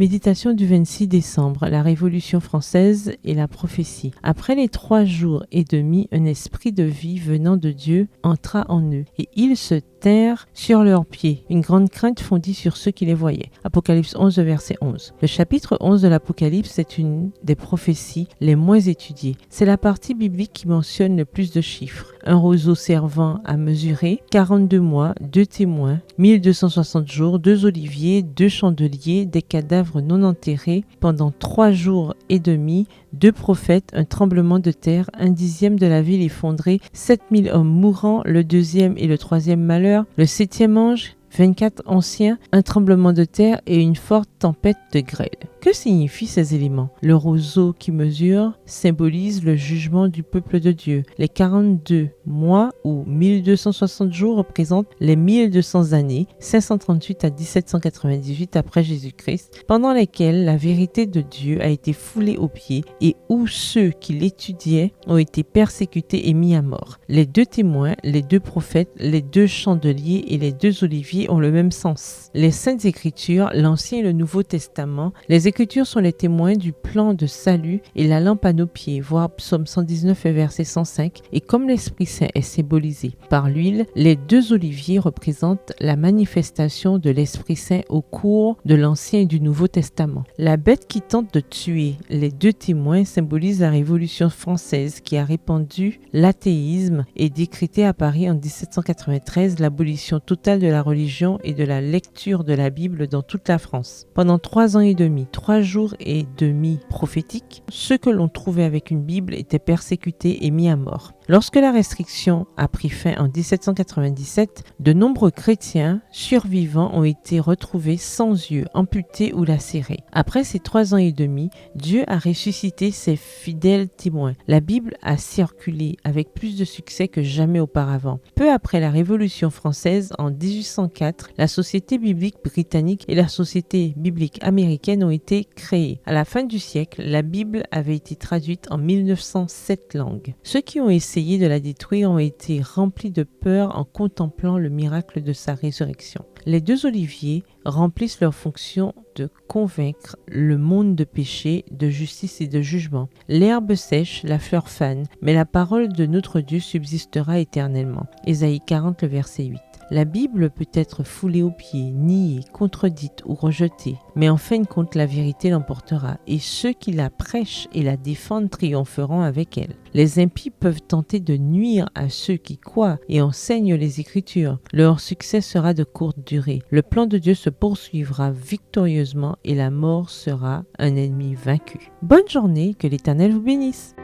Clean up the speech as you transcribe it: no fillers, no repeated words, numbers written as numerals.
Méditation du 26 décembre, la Révolution française et la prophétie. Après les 3 jours et demi, un esprit de vie venant de Dieu entra en eux, et ils se tinrent sur leurs pieds. Une grande crainte fondit sur ceux qui les voyaient. Apocalypse 11, verset 11. Le chapitre 11 de l'Apocalypse est une des prophéties les moins étudiées. C'est la partie biblique qui mentionne le plus de chiffres. Un roseau servant à mesurer, 42 mois, 2 témoins, 1260 jours, 2 oliviers, 2 chandeliers, des cadavres non enterrés, pendant 3 jours et demi, 2 prophètes, un tremblement de terre, 1/10 de la ville effondrée, 7000 hommes mourants, le 2e et le 3e malheur, le 7e ange, 24 anciens, un tremblement de terre et une forte tempête de grêle. Que signifient ces éléments? Le roseau qui mesure symbolise le jugement du peuple de Dieu. Les 42 mois ou 1260 jours représentent les 1200 années, 538 à 1798 après Jésus-Christ, pendant lesquelles la vérité de Dieu a été foulée aux pieds et où ceux qui l'étudiaient ont été persécutés et mis à mort. Les 2 témoins, les 2 prophètes, les 2 chandeliers et les 2 oliviers ont le même sens. Les Saintes Écritures, l'Ancien et le Nouveau Testament, les Écritures sont les témoins du plan de salut et la lampe à nos pieds, voir Psaume 119 et verset 105, et comme l'Esprit Saint est symbolisé par l'huile, les 2 oliviers représentent la manifestation de l'Esprit Saint au cours de l'Ancien et du Nouveau Testament. La bête qui tente de tuer les 2 témoins symbolise la Révolution française qui a répandu l'athéisme et décrété à Paris en 1793 l'abolition totale de la religion et de la lecture de la Bible dans toute la France. Pendant 3 ans et demi, 3 jours et demi prophétiques, ceux que l'on trouvait avec une Bible étaient persécutés et mis à mort. Lorsque la restriction a pris fin en 1797, de nombreux chrétiens survivants ont été retrouvés sans yeux, amputés ou lacérés. Après ces 3 ans et demi, Dieu a ressuscité ses fidèles témoins. La Bible a circulé avec plus de succès que jamais auparavant. Peu après la Révolution française, en 1804, la Société biblique britannique et la Société biblique américaine ont été créées. À la fin du siècle, la Bible avait été traduite en 1907 langues. Ceux qui ont essayé de la détruire ont été remplis de peur en contemplant le miracle de sa résurrection. Les 2 oliviers remplissent leur fonction de convaincre le monde de péché, de justice et de jugement. L'herbe sèche, la fleur fane, mais la parole de notre Dieu subsistera éternellement. Ésaïe 40, le verset 8. La Bible peut être foulée aux pieds, niée, contredite ou rejetée, mais en fin de compte, la vérité l'emportera et ceux qui la prêchent et la défendent triompheront avec elle. Les impies peuvent tenter de nuire à ceux qui croient et enseignent les Écritures. Leur succès sera de courte durée. Le plan de Dieu se poursuivra victorieusement et la mort sera un ennemi vaincu. Bonne journée, que l'Éternel vous bénisse.